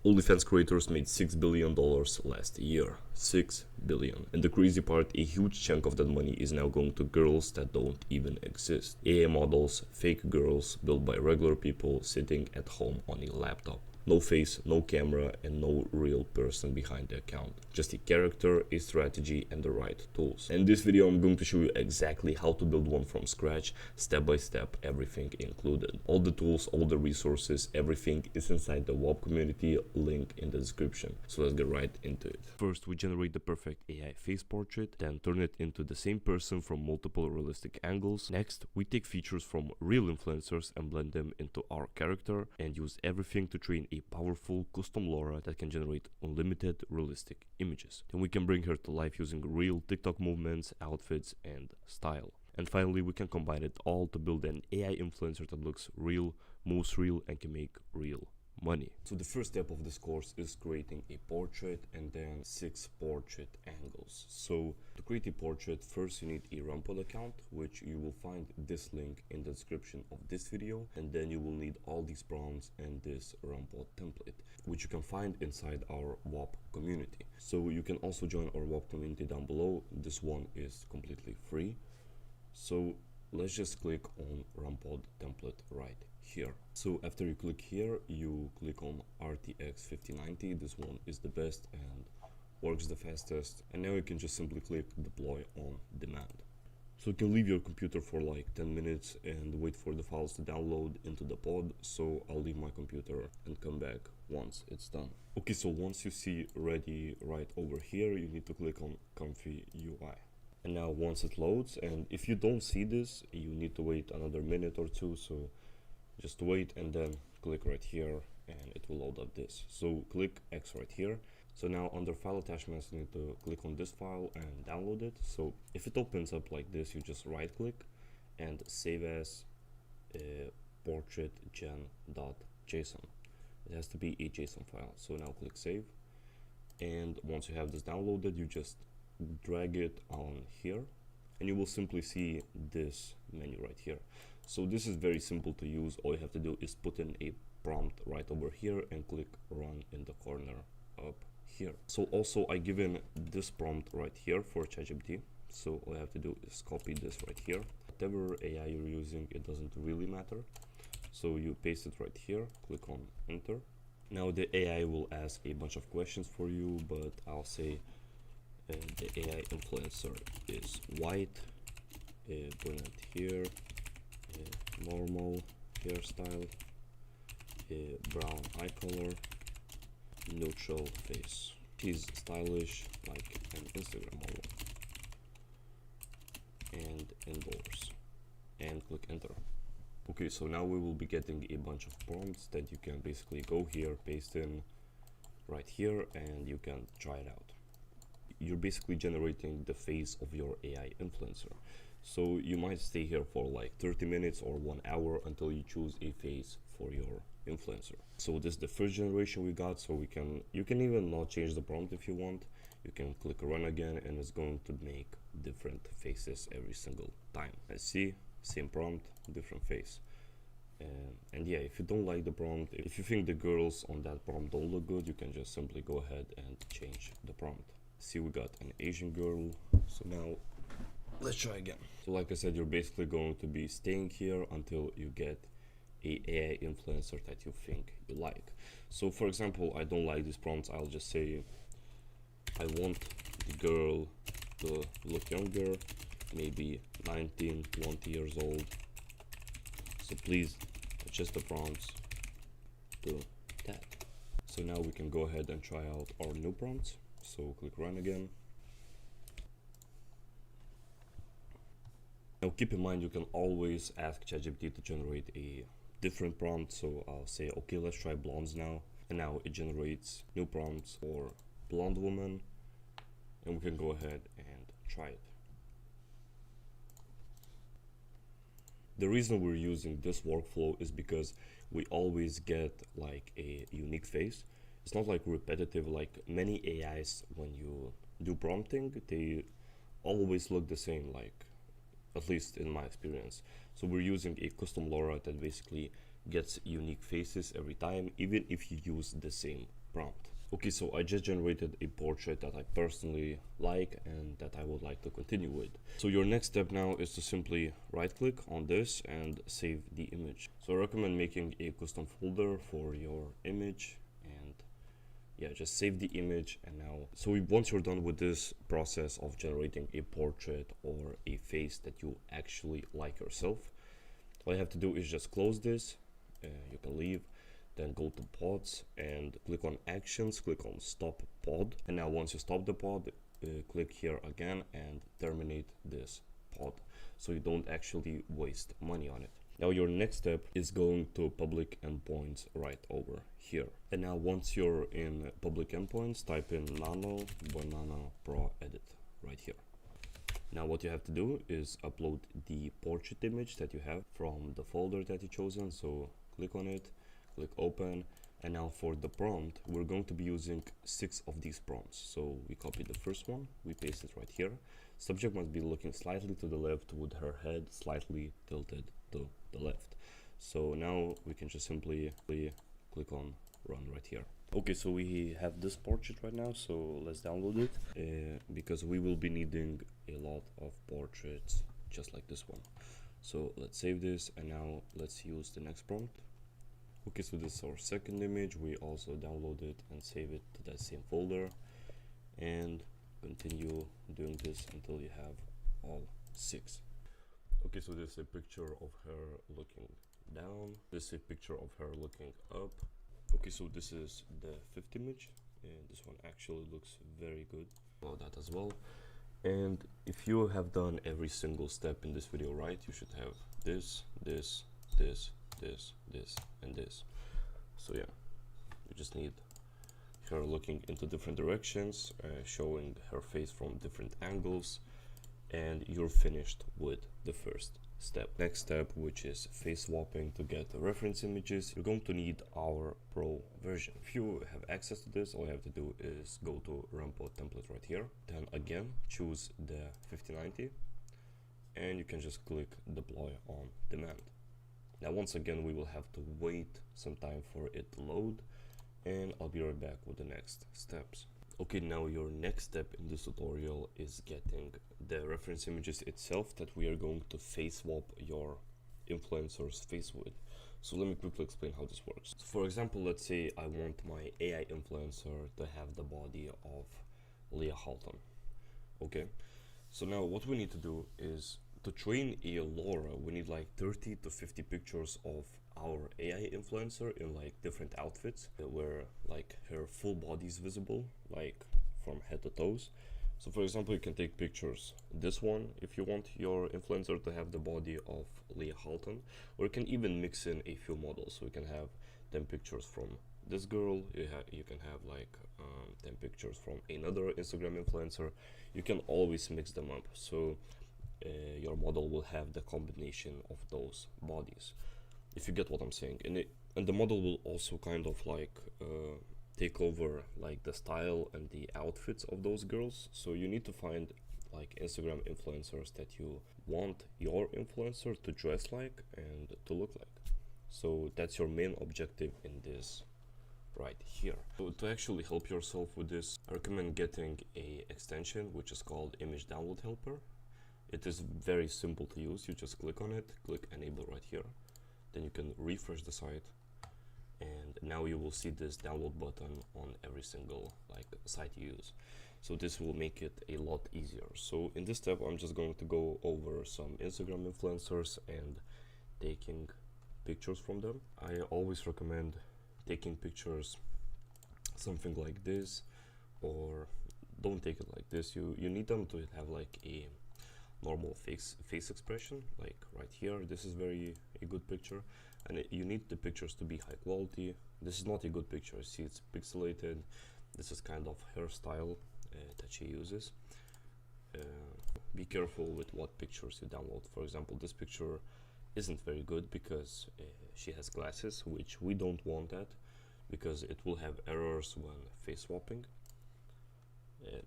OnlyFans creators made $6 billion last year. 6 billion. And the crazy part, a huge chunk of that money is now going to girls that don't even exist. AI models, fake girls built by regular people sitting at home on a laptop. No face, no camera, and no real person behind the account. Just a character, a strategy, and the right tools. In this video, I'm going to show you exactly how to build one from scratch, step by step, everything included. All the tools, all the resources, everything is inside the WAP community, link in the description. So let's get right into it. First, we generate the perfect AI face portrait, then turn it into the same person from multiple realistic angles. Next, we take features from real influencers and blend them into our character, and use everything to train a powerful custom LoRA that can generate unlimited realistic images. Then we can bring her to life using real TikTok movements, outfits, and style. And finally, we can combine it all to build an AI influencer that looks real, moves real, and can make real money. So the first step of this course is creating a portrait and then 6 portrait angles. So to create a portrait, first you need a Rumpod account, which you will find this link in the description of this video, and then you will need all these prompts and this Rumpod template, which you can find inside our WAP community. So you can also join our WAP community down below. This one is completely free. So let's just click on Rumpod template right here. So after you click here, you click on RTX 5090. This one is the best and works the fastest. And now you can just simply click deploy on demand. So you can leave your computer for like 10 minutes and wait for the files to download into the pod. So I'll leave my computer and come back once it's done. Okay, so once you see ready right over here, you need to click on Comfy UI. And now once it loads, and if you don't see this, you need to wait another minute or two. So just wait and then click right here and it will load up this. So click X right here. So now under file attachments, you need to click on this file and download it. So if it opens up like this, you just right click and save as portraitgen.json. It has to be a JSON file. So now click save. And once you have this downloaded, you just drag it on here and you will simply see this menu right here. So this is very simple to use. All you have to do is put in a prompt right over here and click run in the corner up here. So also I given this prompt right here for ChatGPT. So all I have to do is copy this right here. Whatever AI you're using, it doesn't really matter. So you paste it right here, click on enter. Now the AI will ask a bunch of questions for you, but I'll say the AI influencer is white, brunette hair, normal hairstyle, brown eye color, neutral face. She's stylish like an Instagram model. And endorse. And click enter. Okay, so now we will be getting a bunch of prompts that you can basically go here, paste in right here, and you can try it out. You're basically generating the face of your AI influencer. So you might stay here for like 30 minutes or 1 hour until you choose a face for your influencer. So this is the first generation we got. So you can even not change the prompt if you want. You can click run again and it's going to make different faces every single time. Let's see, same prompt, different face. And yeah, if you don't like the prompt, if you think the girls on that prompt don't look good, you can just simply go ahead and change the prompt. See, we got an Asian girl. So now let's try again. So like I said, you're basically going to be staying here until you get a AI influencer that you think you like. So for example, I don't like these prompts. I'll just say I want the girl to look younger, maybe 19, 20 years old. So please adjust the prompts to that. So now we can go ahead and try out our new prompts. So click run again. Now keep in mind, you can always ask ChatGPT to generate a different prompt. So I'll say, okay, let's try blondes now. And now it generates new prompts for blonde woman. And we can go ahead and try it. The reason we're using this workflow is because we always get like a unique face. It's not like repetitive, like many AIs when you do prompting, they always look the same, like at least in my experience. So we're using a custom LoRA that basically gets unique faces every time, even if you use the same prompt. Okay, so I just generated a portrait that I personally like and that I would like to continue with. So your next step now is to simply right click on this and save the image. So I recommend making a custom folder for your image, and yeah, just save the image. And now, once you're done with this process of generating a portrait or a face that you actually like yourself, all you have to do is just close this. You can leave, then go to pods and click on actions, click on stop pod. And now once you stop the pod, click here again and terminate this pod, so you don't actually waste money on it. Now your next step is going to public endpoints right over here. And now once you're in public endpoints, type in nano banana pro edit right here. Now what you have to do is upload the portrait image that you have from the folder that you chosen. So click on it, click open, and now for the prompt, we're going to be using 6 of these prompts. So we copy the first one, we paste it right here. Subject must be looking slightly to the left with her head slightly tilted to the left. So now we can just simply click on run right here. Okay, so we have this portrait right now, so let's download it because we will be needing a lot of portraits just like this one. So let's save this, and now let's use the next prompt. Okay, so this is our second image. We also download it and save it to that same folder, and continue doing this until you have all 6. Okay, so this is a picture of her looking down. This is a picture of her looking up. Okay, so this is the 5th image, and this one actually looks very good about that as well. And if you have done every single step in this video right, you should have this, this, this, this, this, and this. So yeah, you just need her looking into different directions, showing her face from different angles, and you're finished with the first step. Next step, which is face swapping to get the reference images, you're going to need our pro version. If you have access to this, all you have to do is go to Rampo template right here, then again choose the 5090, and you can just click deploy on demand. Now once again we will have to wait some time for it to load, and I'll be right back with the next steps. Okay, now your next step in this tutorial is getting the reference images itself that we are going to face swap your influencer's face with. So let me quickly explain how this works. So for example, let's say I want my AI influencer to have the body of Leah Halton. Okay, so now what we need to do is to train a LoRA, we need like 30 to 50 pictures of our AI influencer in like different outfits where like her full body is visible, like from head to toes. So for example, you can take pictures this one if you want your influencer to have the body of Leah Halton, or you can even mix in a few models. So you can have 10 pictures from this girl, you can have like 10 pictures from another Instagram influencer. You can always mix them up, so your model will have the combination of those bodies, if you get what I'm saying. And the model will also kind of like take over like the style and the outfits of those girls. So you need to find like Instagram influencers that you want your influencer to dress like and to look like. So that's your main objective in this right here. So to actually help yourself with this, I recommend getting a extension which is called Image Download Helper. It is very simple to use. You just click on it, click enable right here, then you can refresh the site, and now you will see this download button on every single like site you use. So this will make it a lot easier. So in this step, I'm just going to go over some Instagram influencers and taking pictures from them. I always recommend taking pictures something like this, or don't take it like this. You need them to have like a normal face expression, like right here. This is a good picture, and you need the pictures to be high quality. This is not a good picture. See, it's pixelated. This is kind of hairstyle that she uses. Be careful with what pictures you download. For example, this picture isn't very good because she has glasses, which we don't want that because it will have errors when face swapping.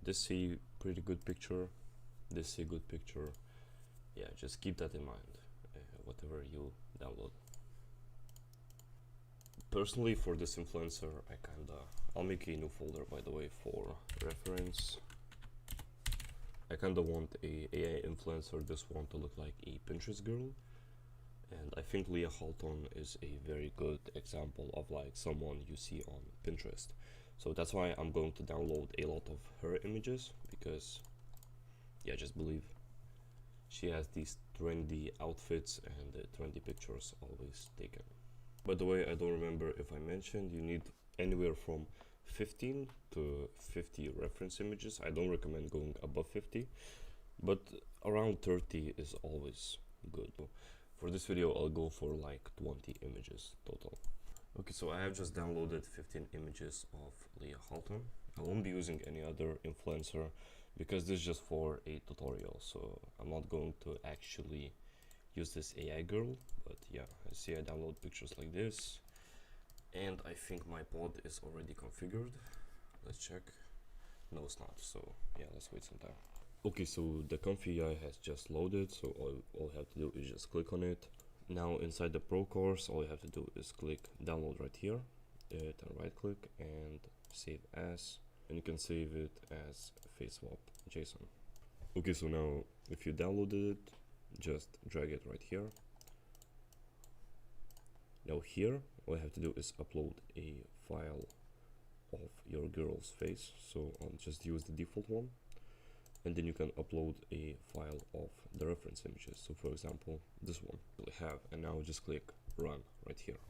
This is a pretty good picture. This is a good picture. Yeah, just keep that in mind, whatever you download. Personally, for this influencer, I'll make a new folder, by the way, for reference. I kinda want a AI influencer, this one, to look like a Pinterest girl. And I think Leah Halton is a very good example of like someone you see on Pinterest. So that's why I'm going to download a lot of her images, because yeah, just believe she has these trendy outfits and trendy pictures always taken. By the way, I don't remember if I mentioned you need anywhere from 15 to 50 reference images. I don't recommend going above 50, but around 30 is always good. For this video, I'll go for like 20 images total. Okay, so I have just downloaded 15 images of Leah Halton. I won't be using any other influencer because this is just for a tutorial, so I'm not going to actually use this AI girl. But yeah, I see I download pictures like this, and I think my pod is already configured. Let's check. No, it's not, so yeah, let's wait some time. Okay, so the Comfy UI has just loaded, so all you have to do is just click on it. Now inside the Pro course, all you have to do is click download right here, then right click and save as, and you can save it as FaceSwap JSON. Okay, so now if you downloaded it, just drag it right here. Now here, all you have to do is upload a file of your girl's face, so I'll just use the default one. And then you can upload a file of the reference images. So for example, this one we have, and now just click run right here.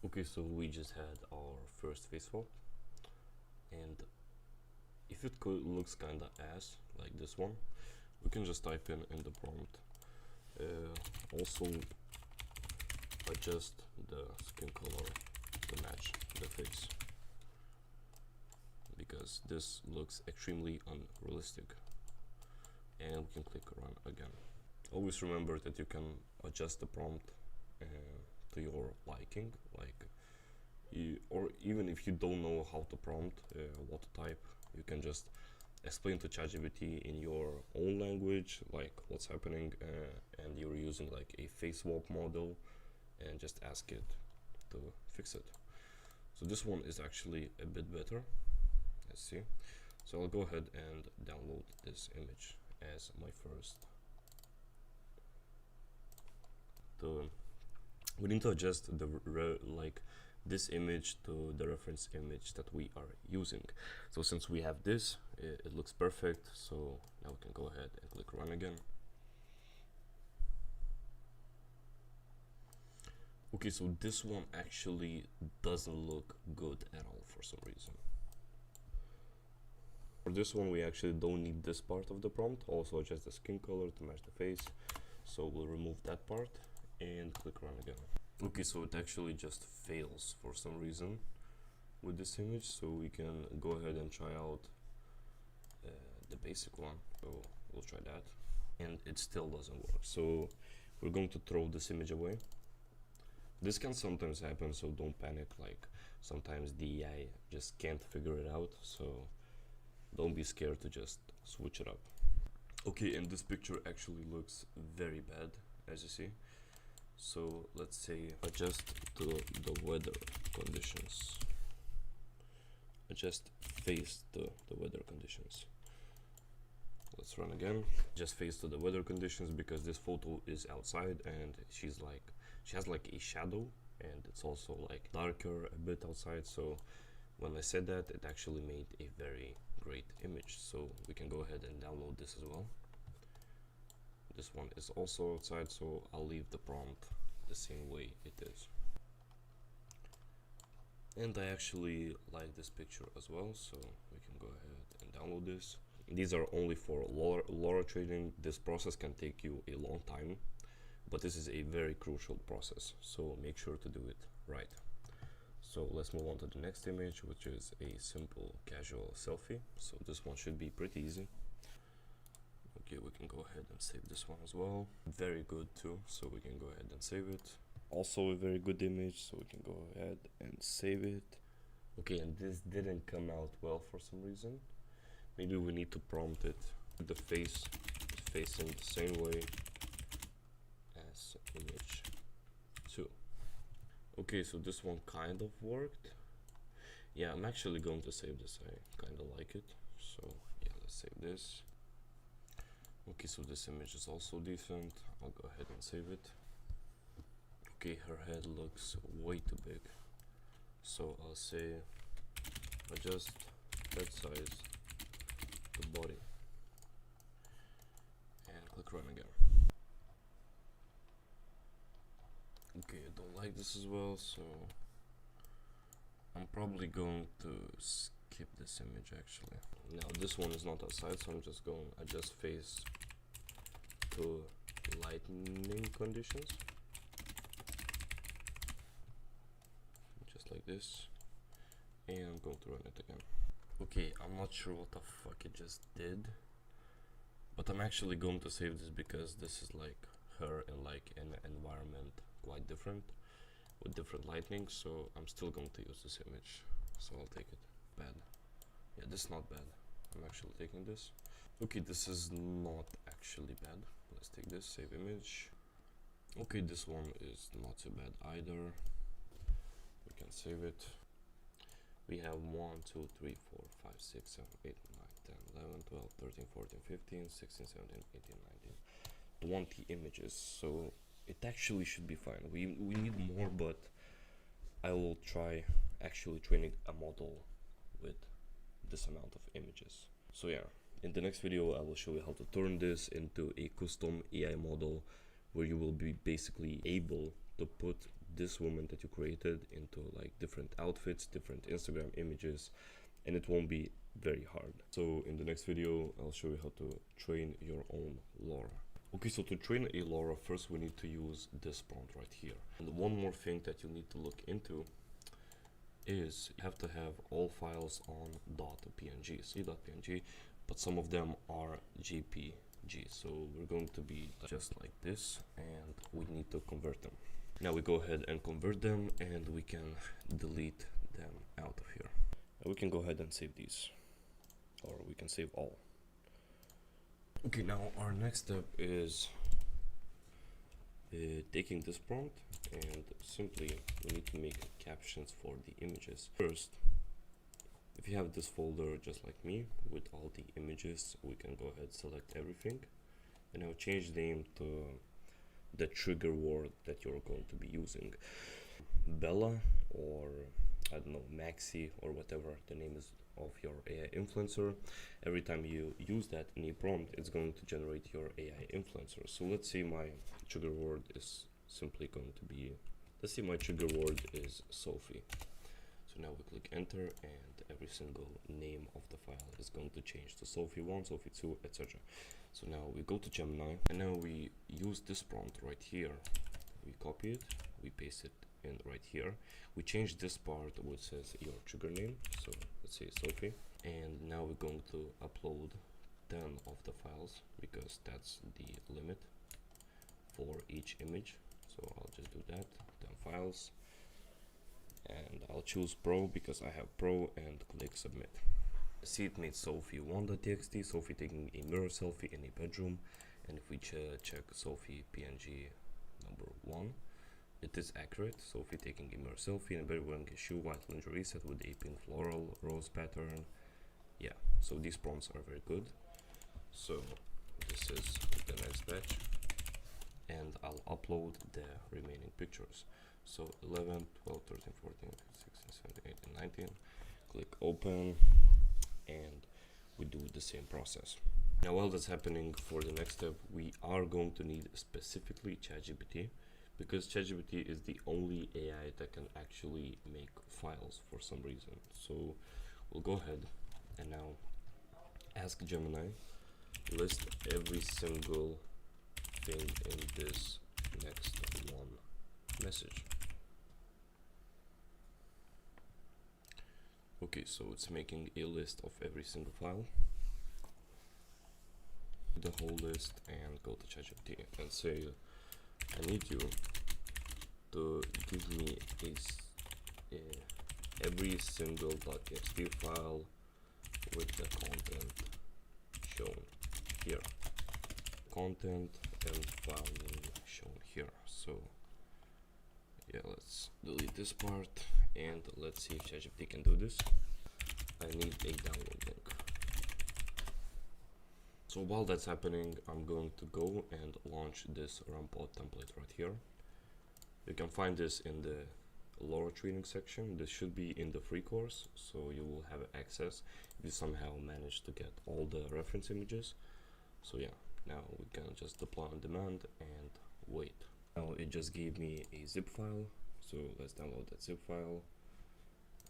Okay, so we just had our first face swap, and if it looks kinda ass like this one, we can just type in the prompt. Also adjust the skin color to match the face, because this looks extremely unrealistic. And we can click run again. Always remember that you can adjust the prompt to your liking, like or even if you don't know how to prompt, what to type, you can just explain to ChatGPT in your own language like what's happening, and you're using like a face swap model, and just ask it to fix it. So this one is actually a bit better. Let's see. So I'll go ahead and download this image as my first. We need to adjust the like this image to the reference image that we are using. So since we have this, it looks perfect. So now we can go ahead and click run again. Okay, so this one actually doesn't look good at all for some reason. For this one, we actually don't need this part of the prompt. Also adjust the skin color to match the face. So we'll remove that part and click run again. Okay, so it actually just fails for some reason with this image. So we can go ahead and try out the basic one. So we'll try that. And it still doesn't work. So we're going to throw this image away. This can sometimes happen, so don't panic. Like sometimes the AI just can't figure it out. So don't be scared to just switch it up. Okay, and this picture actually looks very bad, as you see. So let's say adjust to the weather conditions. Adjust face to the weather conditions. Let's run again. Just face to the weather conditions, because this photo is outside and she has like a shadow, and it's also like darker a bit outside. So when I said that, it actually made a very great image. So we can go ahead and download this as well. This one is also outside, so I'll leave the prompt the same way it is. And I actually like this picture as well, so we can go ahead and download this. These are only for LoRA trading. This process can take you a long time, but this is a very crucial process, so make sure to do it right. So let's move on to the next image, which is a simple casual selfie. So this one should be pretty easy. Okay, we can go ahead and save this one as well. Very good too, so we can go ahead and save it. Also a very good image, so we can go ahead and save it. Okay, and this didn't come out well for some reason. Maybe we need to prompt it. The face is facing the same way as image 2. Okay, so this one kind of worked. Yeah, I'm actually going to save this. I kind of like it. So yeah, let's save this. Okay, so this image is also decent. I'll go ahead and save it. Okay, her head looks way too big. So I'll say adjust head size to body and click run again. Okay, I don't like this as well, so I'm probably going to skip this image actually. Now this one is not outside, so I'm just going adjust face to lightning conditions. Just like this. And I'm going to run it again. Okay, I'm not sure what the fuck it just did, but I'm actually going to save this because this is like her in like an environment quite different with different lightning, so I'm still going to use this image, so I'll take it. Bad. Yeah, this is not bad. I'm actually taking this. Okay, this is not actually bad. Let's take this, save image. Okay, this one is not so bad either. We can save it. We have 1, 2, 3, 4, 5, 6, 7, 8, 9, 10, 11, 12, 13, 14, 15, 16, 17, 18, 19, 20 images, so it actually should be fine. We need more, but I will try actually training a model with this amount of images. So yeah, in the next video I will show you how to turn this into a custom AI model where you will be basically able to put this woman that you created into like different outfits, different Instagram images, and it won't be very hard. So in the next video I'll show you how to train your own LoRA. Okay, so to train a LoRA, first we need to use this prompt right here. And one more thing that you need to look into is you have to have all files on .png, .png, but some of them are JPG, so we're going to be just like this, and we need to convert them. Now we go ahead and convert them, and we can delete them out of here. And we can go ahead and save these, or we can save all. Okay, now our next step is taking this prompt, and simply we need to make captions for the images. First, if you have this folder just like me with all the images, we can go ahead, select everything, and I'll change the name to the trigger word that you're going to be using. Bella, or I don't know, Maxi, or whatever the name is of your AI influencer. Every time you use that in a prompt, it's going to generate your AI influencer. So let's say my trigger word is simply going to be, let's say my trigger word is Sophie. So now we click enter, and every single name of the file is going to change to Sophie 1, Sophie 2, etc. So now we go to Gemini, and now we use this prompt right here. We copy it, we paste it in right here. We change this part which says your trigger name, so let's say Sophie, and now we're going to upload 10 of the files because that's the limit for each image. So I'll just do that, 10 files, and I'll choose Pro because I have Pro, and click submit. See, it made Sophie 1.txt, Sophie taking a mirror selfie in a bedroom, and if we check Sophie PNG number 1, it is accurate. Sophie taking a mirror selfie in a bed wearing a shoe, white lingerie set with a pink floral rose pattern. Yeah, so these prompts are very good. So this is the next batch, and I'll upload the remaining pictures. So 11, 12, 13, 14, 15, 16, 17, 18, 19. Click open, and we do the same process. Now while that's happening, for the next step, we are going to need specifically ChatGPT, because ChatGPT is the only AI that can actually make files for some reason. So we'll go ahead and now ask Gemini, list every single thing in this next one message. Okay, so it's making a list of every single file, the whole list, and go to ChatGPT and say, I need you to give me every single .txt file with the content shown here. Content and file name shown here. So Yeah, let's delete this part and let's see if ChatGPT can do this. I need a download link. So while that's happening, I'm going to go and launch this RAMPod template right here. You can find this in the LoRA training section. This should be in the free course, so you will have access if you somehow manage to get all the reference images. So yeah, now we can just deploy on demand and wait. Now it just gave me a zip file, so let's download that zip file.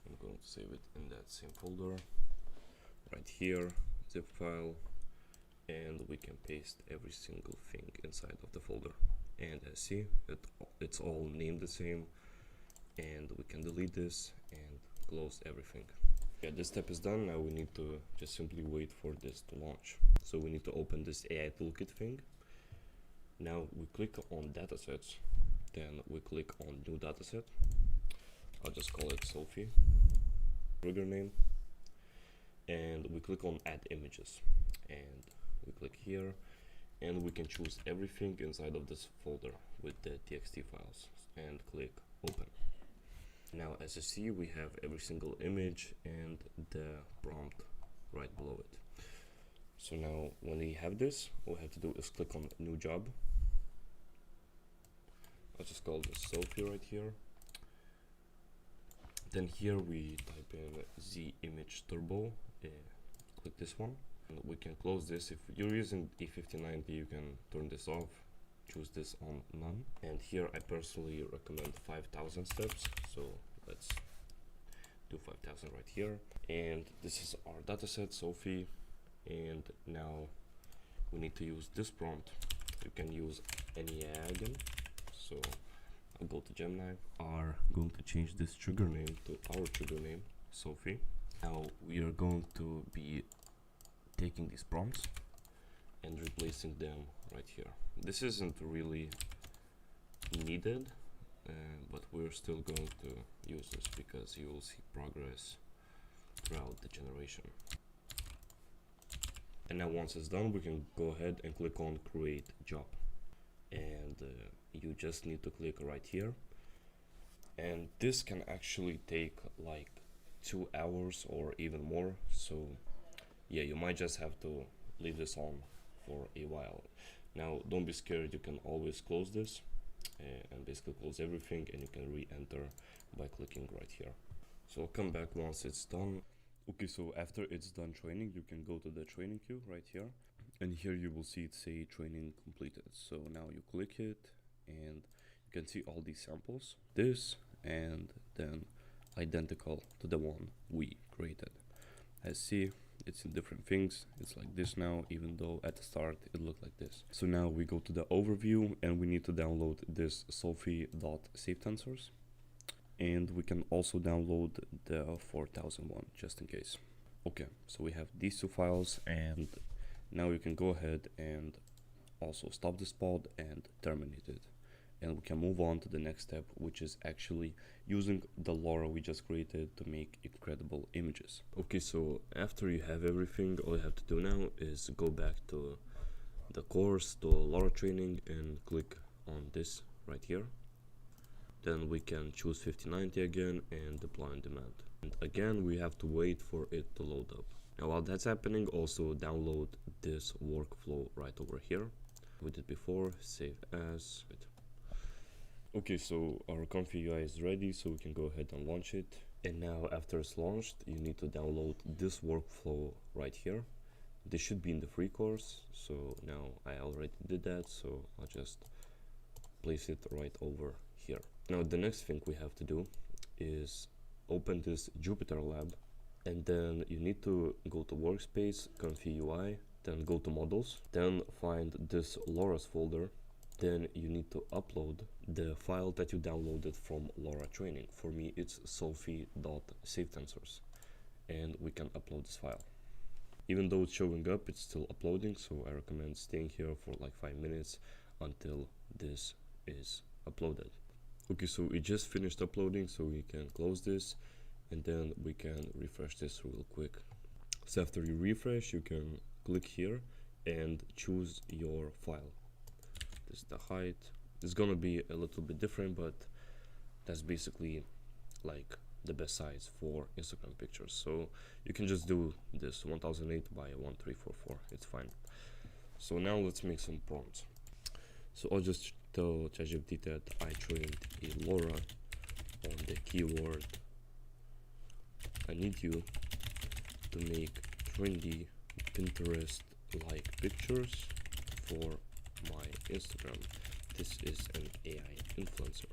I'm going to save it in that same folder right here, zip file, and we can paste every single thing inside of the folder. And as see, it's all named the same, and we can delete this and close everything. Yeah, this step is done. Now we need to just simply wait for this to launch. So we need to open this AI toolkit thing. Now we click on datasets, then we click on new dataset. I'll just call it Sophie, trigger name, and we click on add images, and we click here, and we can choose everything inside of this folder with the txt files and click open. Now as you see, we have every single image and the prompt right below it. So now when we have this, all we have to do is click on new job. I'll just call this Sophie right here. Then here we type in Z image turbo, click this one. And we can close this. If you're using E5090, you can turn this off, choose this on none. And here I personally recommend 5,000 steps, so let's do 5,000 right here. And this is our dataset, Sophie. And now we need to use this prompt. You can use any AI again. So I'll go to Gemini. Are going to change this trigger name to our trigger name, Sophie. Now we are going to be taking these prompts and replacing them right here. This isn't really needed, but we're still going to use this because you will see progress throughout the generation. And now once it's done, we can go ahead and click on create job, and you just need to click right here, and this can actually take like 2 hours or even more. So yeah, you might just have to leave this on for a while. Now don't be scared, you can always close this and basically close everything, and you can re-enter by clicking right here. So I'll come back once it's done. Okay, so after it's done training, you can go to the training queue right here, and here you will see it say training completed. So now you click it and you can see all these samples, this and then identical to the one we created. As see, it's in different things. It's like this now, even though at the start it looked like this. So now we go to the overview, and we need to download this Sophie.SafeTensors. And we can also download the 4000 one just in case. Okay, so we have these two files, and now you can go ahead and also stop this pod and terminate it, and we can move on to the next step, which is actually using the LoRA we just created to make incredible images. Okay, so after you have everything, all you have to do now is go back to the course, to LoRA training, and click on this right here. Then we can choose 5090 again and deploy on demand. And again, we have to wait for it to load up. Now while that's happening, also download this workflow right over here. We did before, save as. Okay, so our Comfy UI is ready, so we can go ahead and launch it. And now after it's launched, you need to download this workflow right here. This should be in the free course, so now I already did that, so I'll just place it right over here. Now the next thing we have to do is open this Jupyter lab, and then you need to go to workspace, Comfy UI, then go to models, then find this LoRa's folder. Then you need to upload the file that you downloaded from LoRA training. For me, it's Sophie.SafeTensors, and we can upload this file. Even though it's showing up, it's still uploading, so I recommend staying here for like 5 minutes until this is uploaded. Okay, so it just finished uploading, so we can close this, and then we can refresh this real quick. So after you refresh, you can click here and choose your file. This is the height. It's gonna be a little bit different, but That's basically like the best size for Instagram pictures. So you can just do this 1008 by 1344. It's fine. So now let's make some prompts. So I'll just tell ChatGPT that I trained a LoRA on the keyword I need you to make trendy Pinterest-like pictures for my Instagram. This is an AI influencer.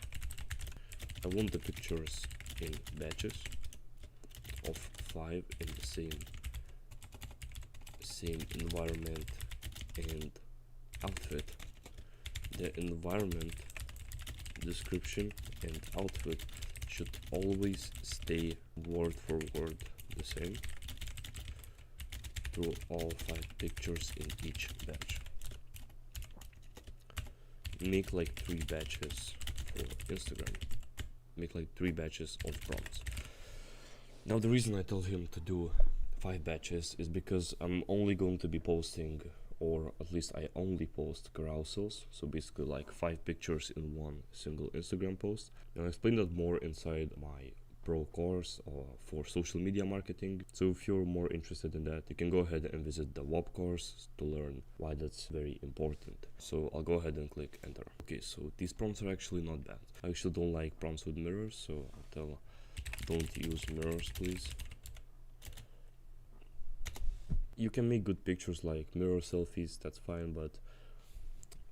I want the pictures in batches of 5 in the same environment and outfit. The environment, description, and outfit should always stay word for word the same through all 5 pictures in each batch. Make like 3 batches for Instagram. Make like 3 batches of prompts. Now the reason I told him to do 5 batches is because I'm only going to be posting, or at least I only post carousels, so basically like 5 pictures in one single Instagram post. And I explain that more inside my pro course for social media marketing. So if you're more interested in that, you can go ahead and visit the WAP course to learn why that's very important. So I'll go ahead and click enter. Okay, so these prompts are actually not bad. I actually don't like prompts with mirrors, so I'll tell don't use mirrors please. You can make good pictures like mirror selfies, that's fine, but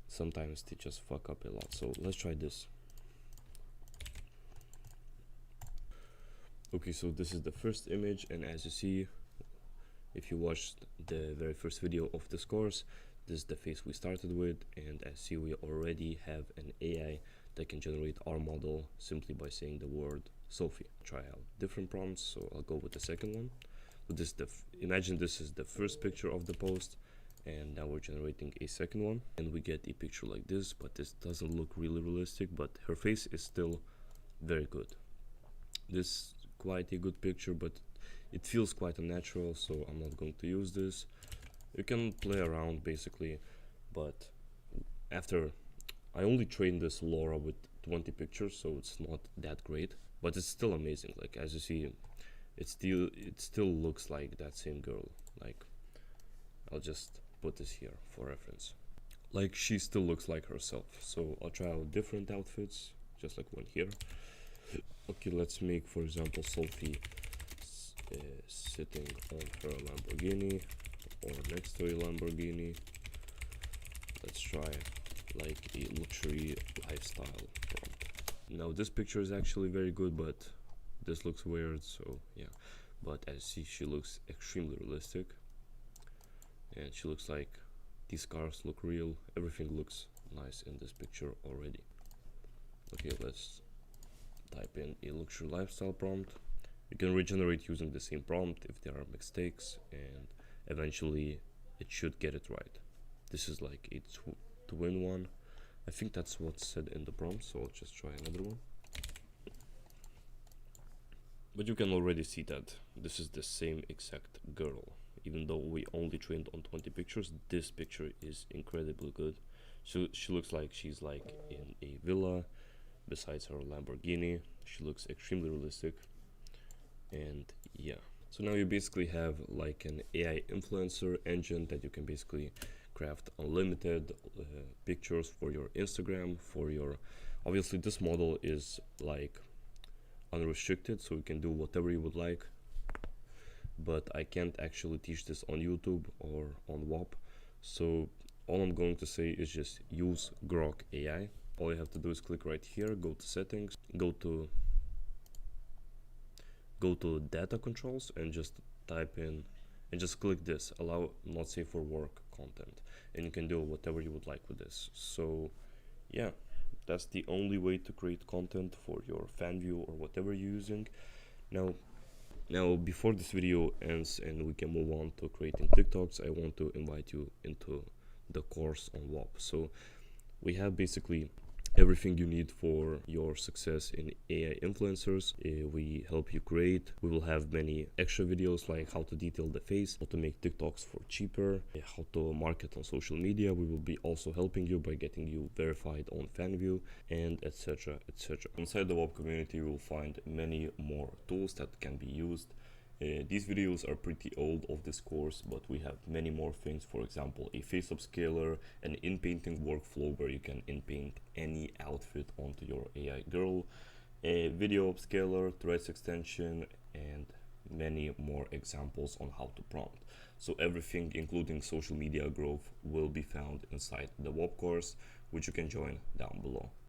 sometimes they just fuck up a lot. So let's try this. Okay, so this is the first image, and as you see, if you watched the very first video of this course, this is the face we started with, and as you see, we already have an AI that can generate our model simply by saying the word Sophie. Try out different prompts, so I'll go with the second one. So this imagine this is the first picture of the post, and now we're generating a second one, and we get a picture like this, but this doesn't look really realistic, but her face is still very good. This quite a good picture, but it feels quite unnatural, so I'm not going to use this. You can play around basically, but after I only trained this LoRA with 20 pictures, so it's not that great, but it's still amazing. Like as you see, it still looks like that same girl. Like I'll just put this here for reference. Like she still looks like herself. So I'll try out different outfits, just like one here. Okay, let's make, for example, Sophie sitting on her Lamborghini or next to a Lamborghini. Let's try like a luxury lifestyle prompt. Now this picture is actually very good, but this looks weird, so yeah. But as you see, she looks extremely realistic, and she looks like these cars look real. Everything looks nice in this picture already. Okay, let's type in a luxury lifestyle prompt. You can regenerate using the same prompt if there are mistakes, and eventually it should get it right. This is like a twin one. I think that's what's said in the prompt, so I'll just try another one. But you can already see that this is the same exact girl. Even though we only trained on 20 pictures, this picture is incredibly good. So she looks like she's like in a villa besides her Lamborghini. She looks extremely realistic, and yeah. So now you basically have like an AI influencer engine that you can basically craft unlimited pictures for your Instagram, for your, obviously this model is like unrestricted, so you can do whatever you would like, but I can't actually teach this on YouTube or on WAP, so all I'm going to say is just use Grok AI. All you have to do is click right here, go to settings, go to data controls, and just type in and just click this, allow not safe for work content, and you can do whatever you would like with this. So yeah, that's the only way to create content for your fan view or whatever you're using. Now before this video ends and we can move on to creating TikToks, I want to invite you into the course on WAP. So we have basically everything you need for your success in AI influencers. We help you create. We will have many extra videos like how to detail the face, how to make TikToks for cheaper, how to market on social media. We will be also helping you by getting you verified on FanView, and etc, etc. Inside the web community you will find many more tools that can be used. These videos are pretty old of this course, but we have many more things. For example, a face upscaler, an in-painting workflow where you can in-paint any outfit onto your AI girl, a video upscaler, threads extension, and many more examples on how to prompt. So everything, including social media growth, will be found inside the web course, which you can join down below.